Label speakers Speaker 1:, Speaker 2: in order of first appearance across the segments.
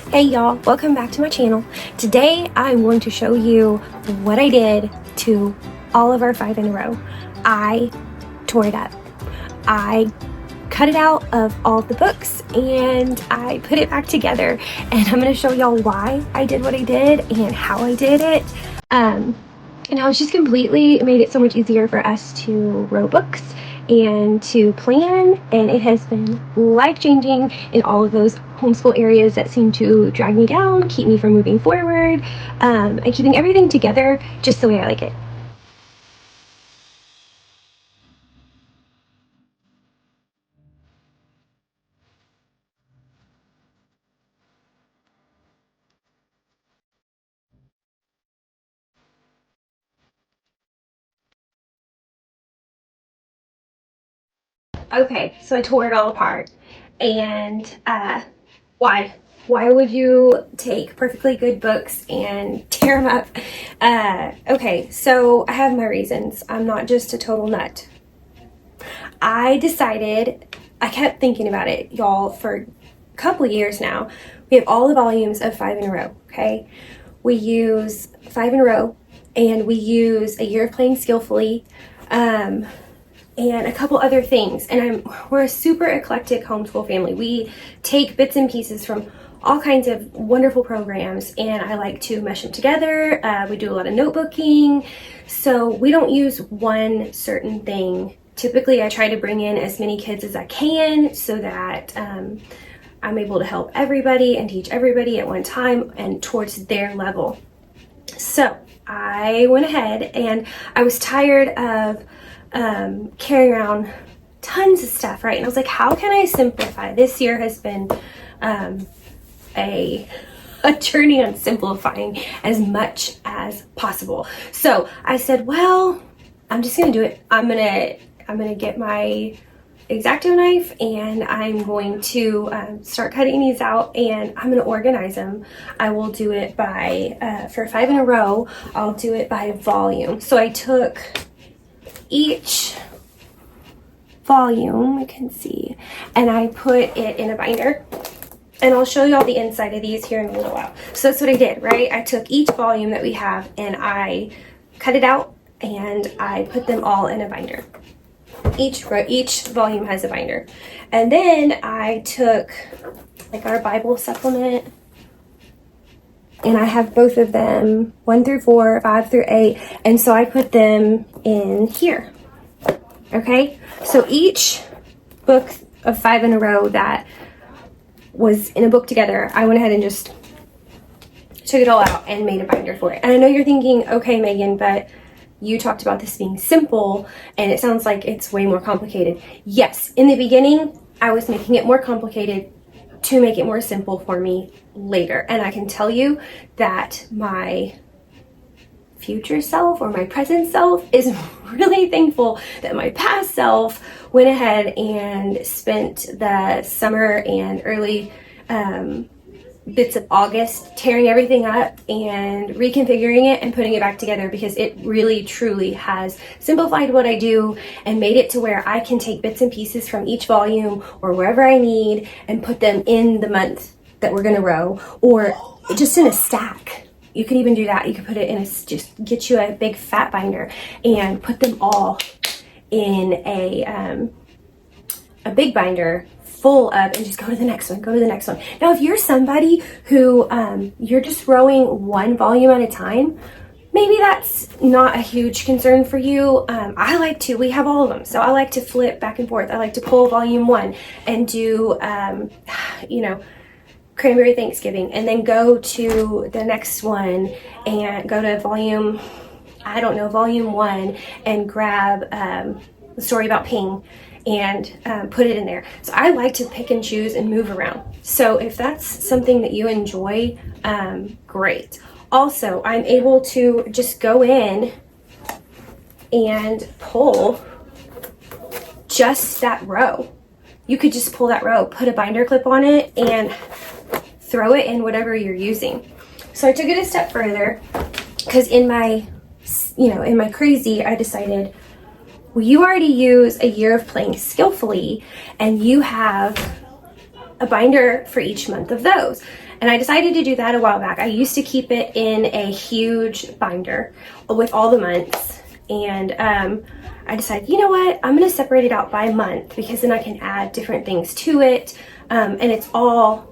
Speaker 1: Hey y'all, welcome back to my channel. Today I'm going to show you what I did to all of our 5 in a row. I tore it up. I cut it out of all of the books and I put it back together, and I'm going to show y'all why I did what I did and how I did it. And I was just completely made it so much easier for us to row books and to plan, and it has been life-changing in all of those homeschool areas that seem to drag me down, keep me from moving forward, and keeping everything together just the way I like it. Okay, so I tore it all apart, and why? Why would you take perfectly good books and tear them up? Okay, so I have my reasons. I'm not just a total nut. I decided, I kept thinking about it, y'all, for a couple years now. We have all the volumes of 5 in a row, okay? We use 5 in a row, and we use A Year of Playing Skillfully, and a couple other things. And we're a super eclectic homeschool family. We take bits and pieces from all kinds of wonderful programs, and I like to mesh them together. We do a lot of notebooking, so we don't use one certain thing. Typically, I try to bring in as many kids as I can so that I'm able to help everybody and teach everybody at one time and towards their level. So I went ahead, and I was tired of carrying around tons of stuff, right? And I was like, how can I simplify? This year has been a journey on simplifying as much as possible. So I said, well, I'm just gonna do it. I'm gonna get my X-Acto knife, and I'm going to start cutting these out, and I'm gonna organize them. I will do it by for 5 in a row, I'll do it by volume. So I took each volume, you can see, and I put it in a binder, and I'll show you all the inside of these here in a little while. So that's what I did, right? I took each volume that we have and I cut it out and I put them all in a binder. Each volume has a binder. And then I took like our Bible supplement, and I have both of them, 1 through 4, 5 through 8, and so I put them in here. Okay, so each book of 5 in a row that was in a book together, I went ahead and just took it all out and made a binder for it. And I know you're thinking, okay, Megan, but you talked about this being simple, and it sounds like it's way more complicated. Yes, in the beginning, I was making it more complicated to make it more simple for me later. And I can tell you that my future self or my present self is really thankful that my past self went ahead and spent the summer and early bits of August tearing everything up and reconfiguring it and putting it back together, because it really truly has simplified what I do and made it to where I can take bits and pieces from each volume or wherever I need and put them in the month that we're gonna row, or just in a stack. You could even do that. You could put it in just get you a big fat binder and put them all in a big binder full of, and just go to the next one, go to the next one. Now, if you're somebody who you're just rowing one volume at a time, maybe that's not a huge concern for you. I like to, we have all of them, so I like to flip back and forth. I like to pull volume 1 and do, Cranberry Thanksgiving, and then go to the next one and go to volume 1 and grab the story about Ping and put it in there. So I like to pick and choose and move around. So if that's something that you enjoy, great. Also, I'm able to just go in and pull just that row. You could just pull that row, put a binder clip on it, and throw it in whatever you're using. So I took it a step further, because in my crazy, I decided, well, you already use A Year of Playing Skillfully, and you have a binder for each month of those. And I decided to do that a while back. I used to keep it in a huge binder with all the months. And I decided, you know what, I'm going to separate it out by month, because then I can add different things to it. And it's all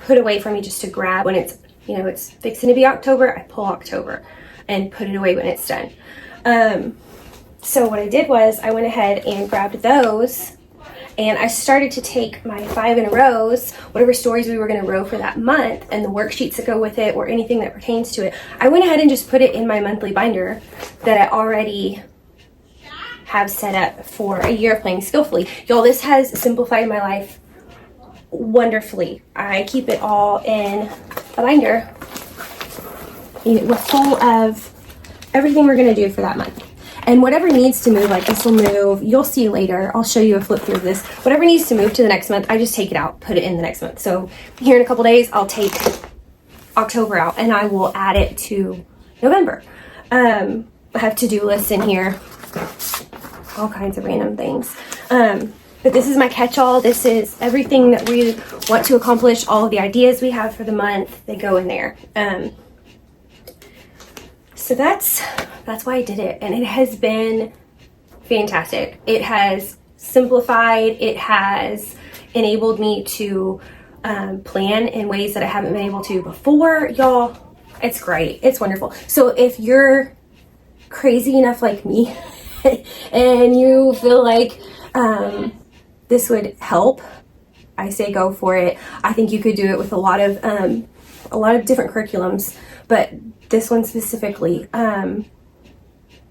Speaker 1: put away for me just to grab when it's, you know, it's fixing to be October. I pull October and put it away when it's done. So what I did was I went ahead and grabbed those, and I started to take my 5 in a rows, whatever stories we were going to row for that month, and the worksheets that go with it, or anything that pertains to it. I went ahead and just put it in my monthly binder that I already have set up for a year of playing skillfully. Y'all, this has simplified my life wonderfully. I keep it all in a binder with full of everything we're going to do for that month. And whatever needs to move, like this will move, you'll see later, I'll show you a flip through of this. Whatever needs to move to the next month, I just take it out, put it in the next month. So here in a couple days, I'll take October out and I will add it to November. I have to-do lists in here, all kinds of random things. But this is my catch-all. This is everything that we want to accomplish, all of the ideas we have for the month, they go in there. So that's why I did it, and it has been fantastic. It has simplified, it has enabled me to plan in ways that I haven't been able to before. Y'all, it's great, it's wonderful. So if you're crazy enough like me and you feel like this would help, I say go for it. I think you could do it with a lot of different curriculums, but this one specifically,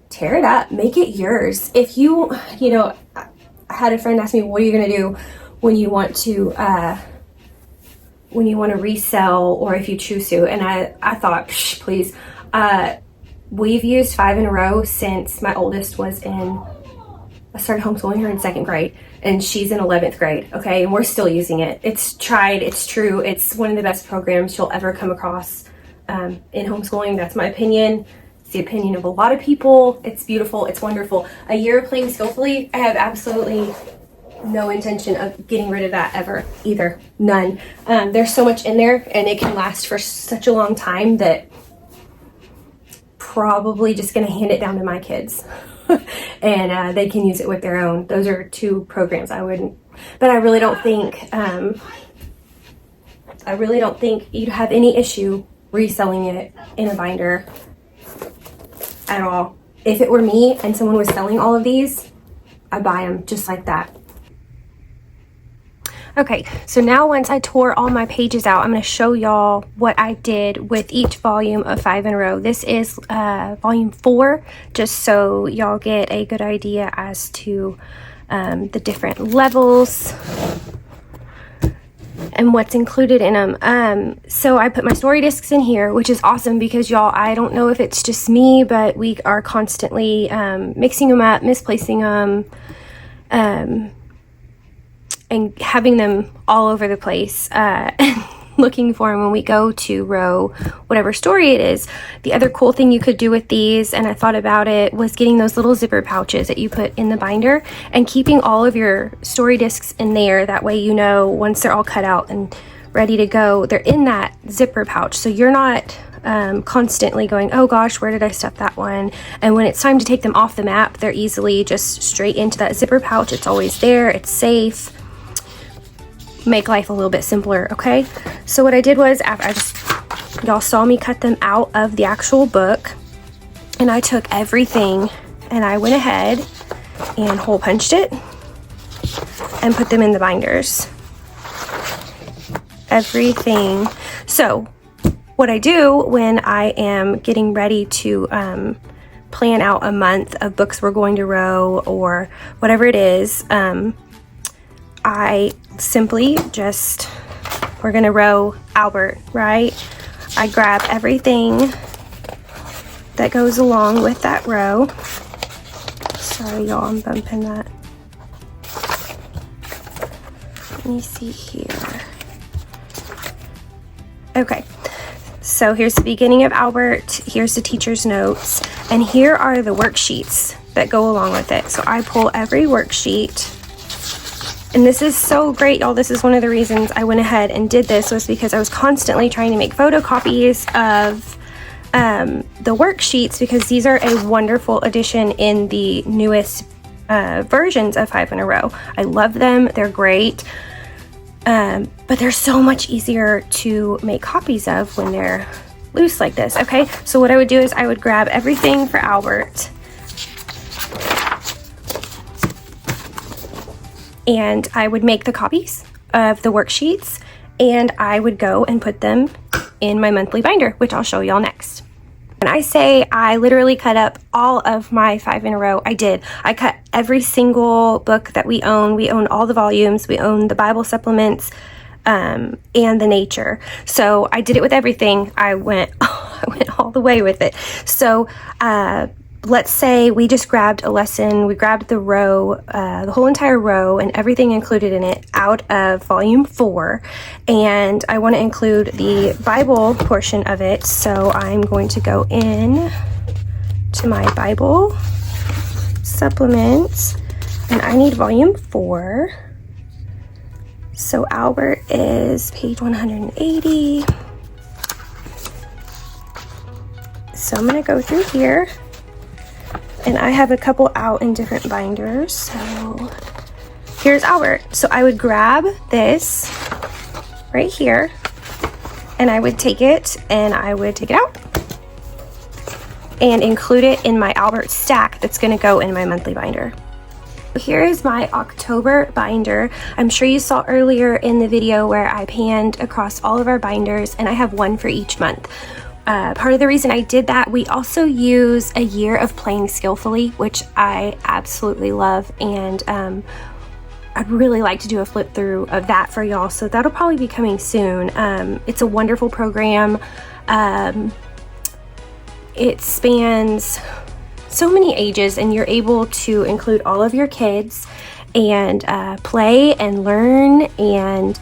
Speaker 1: tear it up, make it yours. If you know, I had a friend ask me, what are you going to do when you want to resell, or if you choose to? And I thought, please, we've used 5 in a row since my oldest was I started homeschooling her in 2nd grade, and she's in 11th grade, okay? And we're still using it. It's tried, it's true, it's one of the best programs you'll ever come across in homeschooling. That's my opinion. It's the opinion of a lot of people. It's beautiful, it's wonderful. A year of playing skillfully, I have absolutely no intention of getting rid of that ever, either. None. There's so much in there, and it can last for such a long time that probably just going to hand it down to my kids. And they can use it with their own. Those are 2 programs I wouldn't, but I really don't think you'd have any issue reselling it in a binder at all. If it were me and someone was selling all of these, I'd buy them just like that. Okay, so now once I tore all my pages out, I'm going to show y'all what I did with each volume of 5 in a row. This is volume 4, just so y'all get a good idea as to the different levels and what's included in them. So I put my story discs in here, which is awesome because y'all, I don't know if it's just me, but we are constantly mixing them up, misplacing them, and having them all over the place, looking for them when we go to row whatever story it is. The other cool thing you could do with these, and I thought about it, was getting those little zipper pouches that you put in the binder and keeping all of your story discs in there. That way, you know, once they're all cut out and ready to go, they're in that zipper pouch. So you're not constantly going, oh gosh, where did I stuff that one? And when it's time to take them off the map, they're easily just straight into that zipper pouch. It's always there, it's safe. Make life a little bit simpler, okay? So what I did was, y'all saw me cut them out of the actual book, and I took everything and I went ahead and hole punched it and put them in the binders. Everything. So what I do when I am getting ready to plan out a month of books we're going to row or whatever it is, I simply just, we're gonna row Albert, right? I grab everything that goes along with that row. Sorry y'all, I'm bumping that. Let me see here. Okay, so here's the beginning of Albert, here's the teacher's notes, and here are the worksheets that go along with it. So I pull every worksheet And this is so great, y'all. This is one of the reasons I went ahead and did this, was because I was constantly trying to make photocopies of the worksheets, because these are a wonderful addition in the newest versions of 5 in a row. I love them. They're great. But they're so much easier to make copies of when they're loose like this. Okay, so what I would do is I would grab everything for Albert, and I would make the copies of the worksheets, and I would go and put them in my monthly binder, which I'll show y'all next. When I say I literally cut up all of my 5 in a row, I did. I cut every single book that we own. We own all the volumes. We own the Bible supplements and the nature. So I did it with everything. I went all the way with it. So let's say we just grabbed a lesson. We grabbed the row, the whole entire row and everything included in it out of volume 4. And I want to include the Bible portion of it. So I'm going to go in to my Bible supplements, and I need volume 4. So Albert is page 180. So I'm going to go through here. And I have a couple out in different binders. So here's Albert. So I would grab this right here, and I would take it and I would take it out and include it in my Albert stack that's going to go in my monthly binder. Here is my October binder. I'm sure you saw earlier in the video where I panned across all of our binders, and I have one for each month. Part of the reason I did that, we also use A Year of Playing Skillfully, which I absolutely love, and I'd really like to do a flip through of that for y'all, so that'll probably be coming soon. It's a wonderful program. It spans so many ages, and you're able to include all of your kids and play and learn, and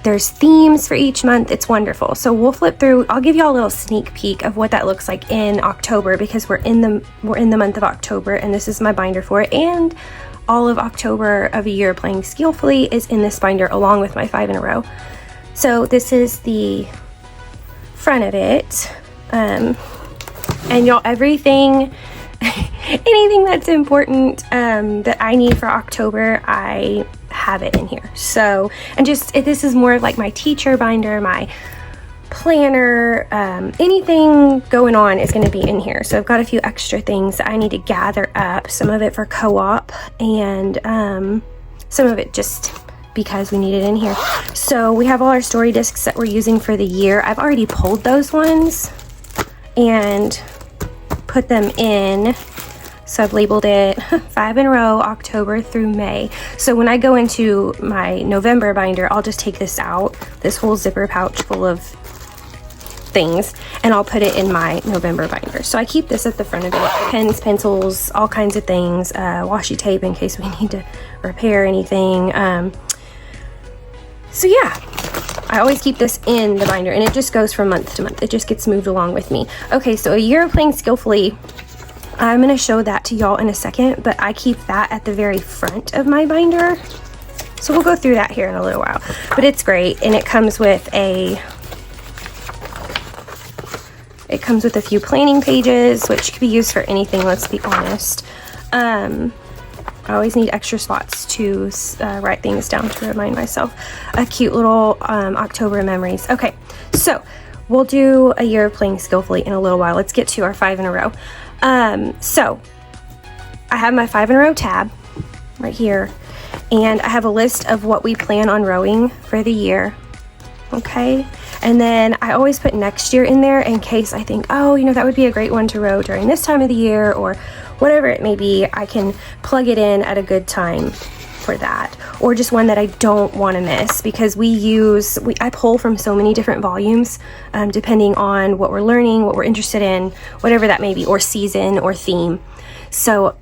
Speaker 1: there's themes for each month. It's wonderful. So we'll flip through. I'll give y'all a little sneak peek of what that looks like in October, because we're in the month of October, and this is my binder for it. And all of October of A Year Playing Skillfully is in this binder along with my 5 in a row. So this is the front of it. And y'all, everything, anything that's important that I need for October, I have it in here. So, and just, this is more like my teacher binder, my planner, anything going on is going to be in here. So I've got a few extra things that I need to gather up, some of it for co-op, and some of it just because we need it in here. So we have all our story discs that we're using for the year. I've already pulled those ones and put them in. So I've labeled it 5 in a row, October through May. So when I go into my November binder, I'll just take this out, this whole zipper pouch full of things, and I'll put it in my November binder. So I keep this at the front of it. Pens, pencils, all kinds of things, washi tape in case we need to repair anything. So yeah, I always keep this in the binder, and it just goes from month to month. It just gets moved along with me. Okay, so A Year of Playing Skillfully, I'm going to show that to y'all in a second, but I keep that at the very front of my binder. So we'll go through that here in a little while. But it's great, and it comes with a few planning pages, which could be used for anything, let's be honest. I always need extra spots to write things down to remind myself. A cute little October memories. Okay, so we'll do A Year of Playing Skillfully in a little while. Let's get to our 5 in a row. So I have my 5 in a row tab right here, and I have a list of what we plan on rowing for the year. Okay, and then I always put next year in there in case I think, oh, you know, that would be a great one to row during this time of the year, or whatever it may be. I can plug it in at a good time for that, or just one that I don't want to miss, because I pull from so many different volumes, depending on what we're learning, what we're interested in, whatever that may be, or season or theme. So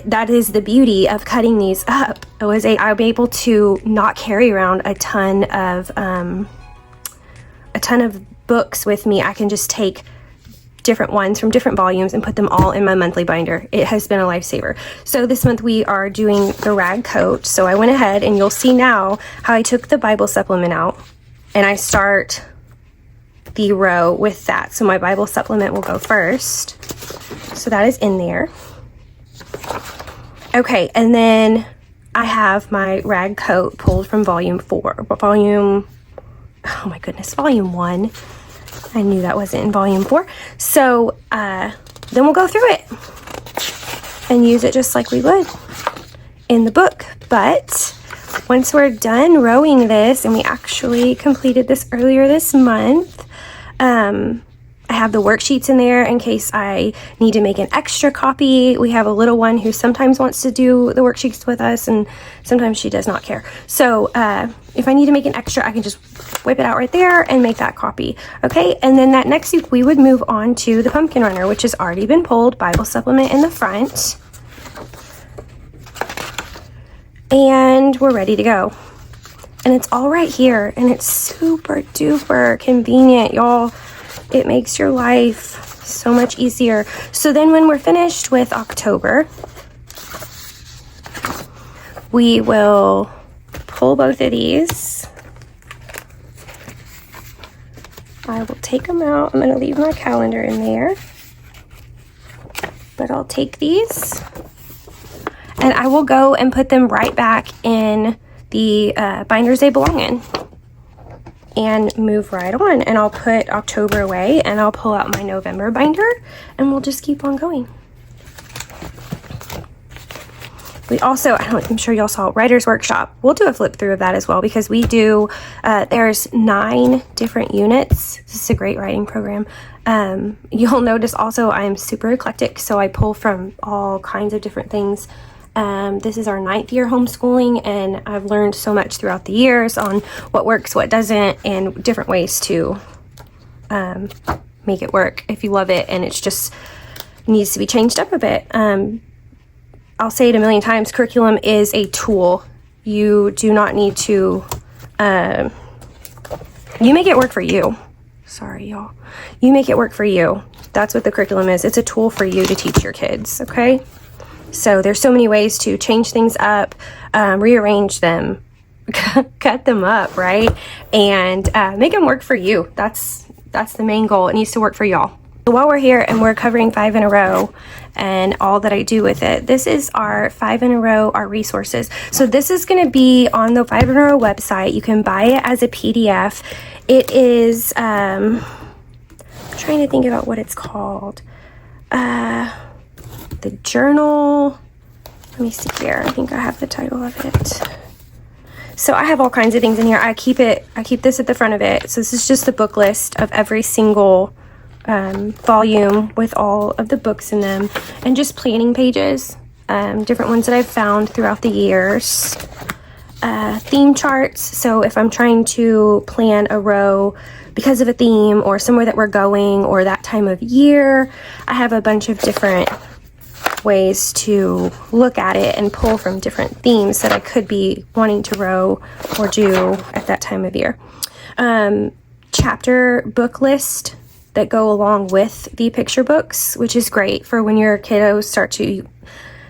Speaker 1: that is the beauty of cutting these up. I'm able to not carry around a ton of books with me. I can just take different ones from different volumes and put them all in my monthly binder. It has been a lifesaver. So this month we are doing the rag coat. So I went ahead, and you'll see now how I took the Bible supplement out, and I start the row with that. So my Bible supplement will go first. So that is in there. Okay, and then I have my rag coat pulled from volume 1. I knew that wasn't in volume 4. So then we'll go through it and use it just like we would in the book. But once we're done rowing this, and we actually completed this earlier this month, I have the worksheets in there in case I need to make an extra copy. We have a little one who sometimes wants to do the worksheets with us, and sometimes she does not care. So if I need to make an extra, I can just whip it out right there and make that copy. Okay, and then that next week we would move on to the pumpkin runner, which has already been pulled, Bible supplement in the front. And we're ready to go. And it's all right here, and it's super duper convenient, y'all. It makes your life so much easier. So then when we're finished with October, we will pull both of these. I will take them out. I'm going to leave my calendar in there. But I'll take these, and I will go and put them right back in the binders they belong in, and move right on. And I'll put October away, and I'll pull out my November binder, and we'll just keep on going. We also, I'm sure y'all saw Writer's Workshop. We'll do a flip through of that as well, because we do, there's 9 different units. This is a great writing program. You'll notice also I'm super eclectic, so I pull from all kinds of different things. This is our 9th year homeschooling, and I've learned so much throughout the years on what works, what doesn't, and different ways to make it work if you love it and it's just needs to be changed up a bit. I'll say it a million times, curriculum is a tool. You do not need to, you make it work for you. Sorry, y'all. You make it work for you. That's what the curriculum is. It's a tool for you to teach your kids, okay? So there's so many ways to change things up, rearrange them, cut them up, right? And make them work for you. That's the main goal. It needs to work for y'all. So while we're here and we're covering 5 in a row and all that I do with it, this is our 5 in a row, our resources. So this is going to be on the 5 in a row website. You can buy it as a PDF. It is, I'm trying to think about what it's called. The journal. Let me see here. I think I have the title of it. So I have all kinds of things in here. I keep this at the front of it. So this is just the book list of every single volume with all of the books in them, and just planning pages, different ones that I've found throughout the years. Theme charts. So if I'm trying to plan a row because of a theme or somewhere that we're going or that time of year, I have a bunch of different ways to look at it and pull from different themes that I could be wanting to row or do at that time of year. Chapter book list that go along with the picture books, which is great for when your kiddos start to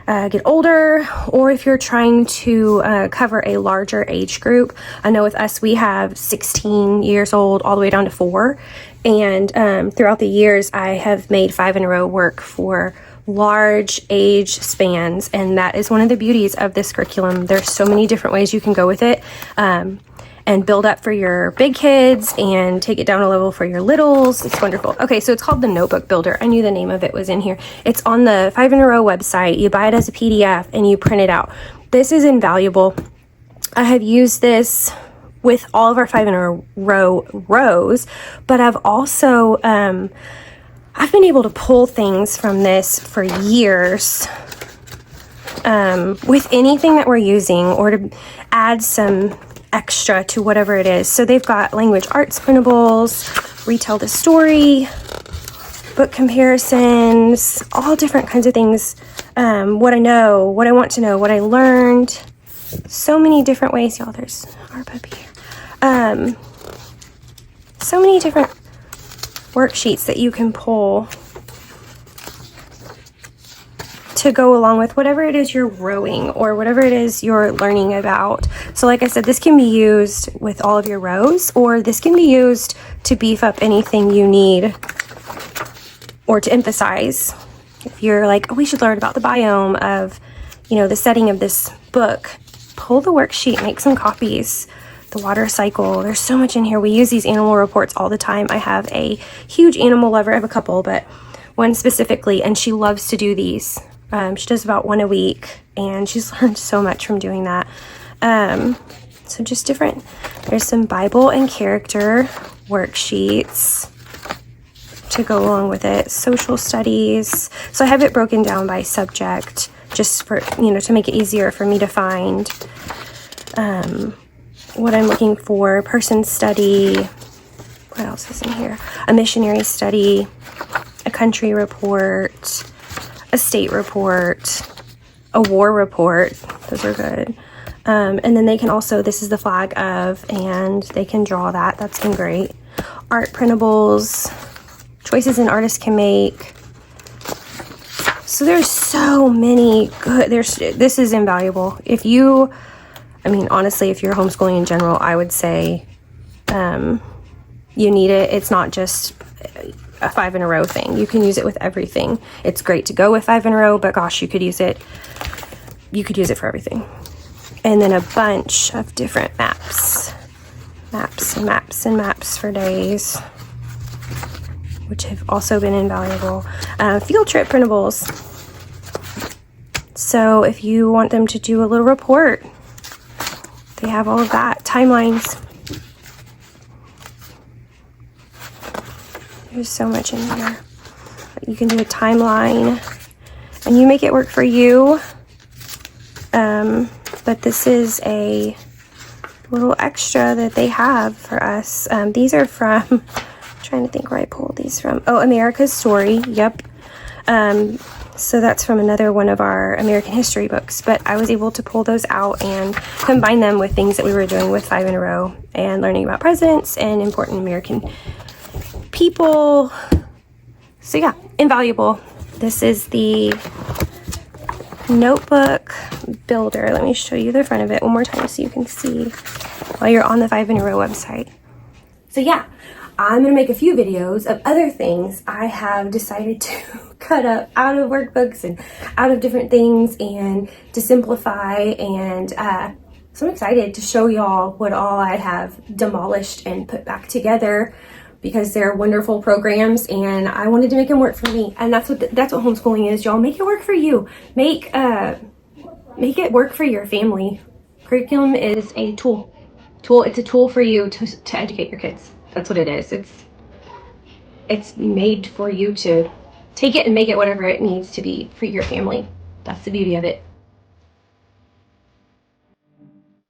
Speaker 1: get older, or if you're trying to cover a larger age group. I know with us, we have 16 years old all the way down to 4. And throughout the years, I have made 5 in a row work for large age spans. And that is one of the beauties of this curriculum. There's so many different ways you can go with it. And build up for your big kids and take it down a level for your littles. It's wonderful. Okay, so it's called the Notebook Builder. I knew the name of it was in here. It's on the 5 in a row website. You buy it as a PDF and you print it out. This is invaluable. I have used this with all of our 5 in a row rows, but I've also, I've been able to pull things from this for years with anything that we're using, or to add some extra to whatever it is. So they've got language arts printables, retell the story, book comparisons, all different kinds of things. What I know, what I want to know, what I learned. So many different ways. Y'all, there's our puppy here. So many different worksheets that you can pull to go along with whatever it is you're rowing or whatever it is you're learning about. So like I said, this can be used with all of your rows, or this can be used to beef up anything you need or to emphasize. If you're like, oh, we should learn about the biome of, you know, the setting of this book, pull the worksheet, make some copies. The water cycle, there's so much in here. We use these animal reports all the time. I have a huge animal lover. I have a couple, but one specifically, and she loves to do these. She does about one a week, and she's learned so much from doing that. So just different. There's some Bible and character worksheets to go along with it. Social studies. So I have it broken down by subject, just for, you know, to make it easier for me to find what I'm looking for. Person study. What else is in here? A missionary study, a country report, a state report, a war report. Those are good. And then they can also, this is the flag of, and they can draw that. That's been great. Art printables, choices an artist can make. So there's so many good, this is invaluable. If you, I mean, honestly, if you're homeschooling in general, I would say you need it. It's not just a 5 in a row thing. You can use it with everything. It's great to go with 5 in a row, but gosh, you could use it for everything. And then a bunch of different maps and maps and maps for days, which have also been invaluable. Field trip printables. So if you want them to do a little report, they have all of that. Timelines. There's so much in here. You can do a timeline and you make it work for you. But this is a little extra that they have for us. These are from, I'm trying to think where I pulled these from. Oh, America's Story. Yep. So that's from another one of our American history books, but I was able to pull those out and combine them with things that we were doing with 5 in a row and learning about presidents and important American people. So yeah, invaluable. This is the notebook builder. Let me show you the front of it one more time so you can see while you're on the 5 in a row website. So yeah, I'm gonna make a few videos of other things I have decided to cut up out of workbooks and out of different things and to simplify, and so I'm excited to show y'all what all I have demolished and put back together, because they're wonderful programs and I wanted to make them work for me. And that's what homeschooling is, y'all. Make it work for you. Make it work for your family. Curriculum is a tool. It's a tool for you to educate your kids. That's what it is. It's made for you to take it and make it whatever it needs to be for your family. That's the beauty of it.